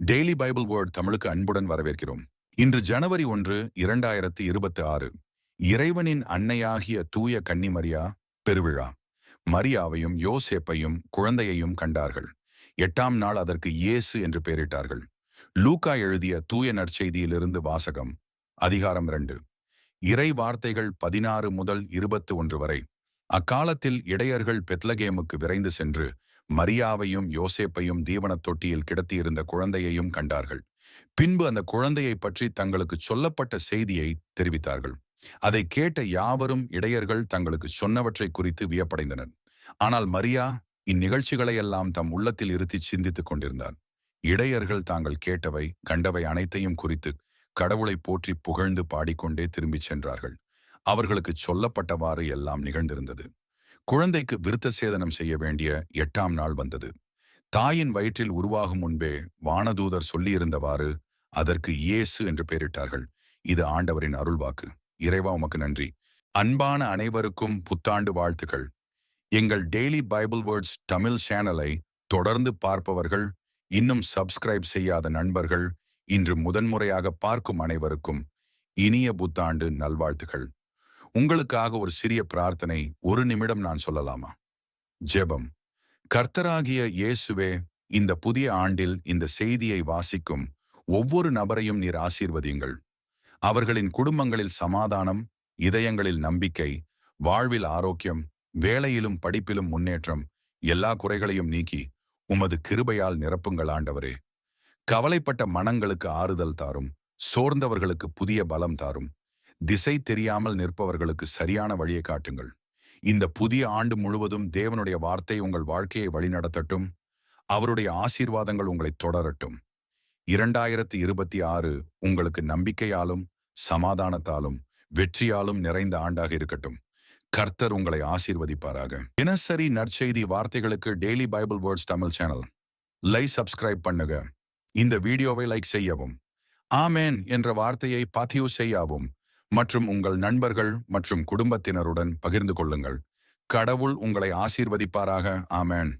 Daily Bible word தமிழுக்கு அன்புடன் வரவேற்கிறோம். இன்று ஜனவரி 1, 2026. இறைவனின் அன்னையாகிய தூய கன்னிமரியா பெருவிழா. மரியாவையும் யோசேப்பையும் குழந்தையையும் கண்டார்கள். 8ஆம் நாள் அதற்கு இயேசு என்று பெயரிட்டார்கள். லூக்கா எழுதிய தூய நற்செய்தியிலிருந்து வாசகம். அதிகாரம் 2. இறை வார்த்தைகள் 16 முதல் 21 வரை. அக்காலத்தில் இடையர்கள் பெத்லகேமுக்கு விரைந்து சென்று மரியாவையும் யோசேப்பையும் தீவனத் தொட்டியில் கிடத்தியிருந்த குழந்தையையும் கண்டார்கள். பின்பு அந்த குழந்தையை பற்றி தங்களுக்கு சொல்லப்பட்ட செய்தியை தெரிவித்தார்கள். அதை கேட்ட யாவரும் இடையர்கள் தங்களுக்கு சொன்னவற்றை குறித்து வியப்படைந்தனர். ஆனால் மரியா இந்நிகழ்ச்சிகளையெல்லாம் தம் உள்ளத்தில் இருத்தி சிந்தித்துக் கொண்டிருந்தார். இடையர்கள் தாங்கள் கேட்டவை கண்டவை அனைத்தையும் குறித்து கடவுளை போற்றி புகழ்ந்து பாடிக்கொண்டே திரும்பிச் சென்றார்கள். அவர்களுக்கு சொல்லப்பட்டவாறு எல்லாம் நிகழ்ந்திருந்தது. குழந்தைக்கு விருத்த சேதனம் செய்ய வேண்டிய 8ஆம் நாள் வந்தது. தாயின் வயிற்றில் உருவாகும் முன்பே வானதூதர் சொல்லியிருந்தவாறு அதற்கு இயேசு என்று பெயரிட்டார்கள். இது ஆண்டவரின் அருள்வாக்கு. இறைவா உமக்கு நன்றி. அன்பான அனைவருக்கும் புத்தாண்டு வாழ்த்துக்கள். எங்கள் டெய்லி பைபிள் வேர்ட்ஸ் தமிழ் சேனலை தொடர்ந்து பார்ப்பவர்கள், இன்னும் சப்ஸ்கிரைப் செய்யாத நண்பர்கள், இன்று முதன்முறையாக பார்க்கும் அனைவருக்கும் இனிய புத்தாண்டு நல்வாழ்த்துக்கள். உங்களுக்காக ஒரு சிறிய பிரார்த்தனை 1 நிமிடம் நான் சொல்லலாமா? ஜெபம். கர்த்தராகிய இயேசுவே, இந்த புதிய ஆண்டில் இந்த செய்தியை வாசிக்கும் ஒவ்வொரு நபரையும் நீர் ஆசீர்வதியுங்கள். அவர்களின் குடும்பங்களில் சமாதானம், இதயங்களில் நம்பிக்கை, வாழ்வில் ஆரோக்கியம், வேலையிலும் படிப்பிலும் முன்னேற்றம், எல்லா குறைகளையும் நீக்கி உமது கிருபையால் நிரப்புங்கள் ஆண்டவரே. கவலைப்பட்ட மனங்களுக்கு ஆறுதல் தாரும். சோர்ந்தவர்களுக்கு புதிய பலம் தாரும். திசை தெரியாமல் நிற்பவர்களுக்கு சரியான வழியை காட்டுங்கள். இந்த புதிய ஆண்டு முழுவதும் தேவனுடைய வார்த்தை உங்கள் வாழ்க்கையை வழிநடத்தட்டும். அவருடைய ஆசீர்வாதங்கள் உங்களை தொடரட்டும். 2026 உங்களுக்கு நம்பிக்கையாலும் சமாதானத்தாலும் வெற்றியாலும் நிறைந்த ஆண்டாக இருக்கட்டும். கர்த்தர் உங்களை ஆசீர்வதிப்பாராக. தினசரி நற்செய்தி வார்த்தைகளுக்கு daily Bible words Tamil channel subscribe பண்ணுங்க. இந்த வீடியோவை லைக் செய்யவும், ஆமேன் என்ற வார்த்தையை பதிவு செய்யவும் மற்றும் உங்கள் நண்பர்கள் மற்றும் குடும்பத்தினருடன் பகிர்ந்து கொள்ளுங்கள். கடவுள் உங்களை ஆசீர்வதிப்பாராக. ஆமேன்.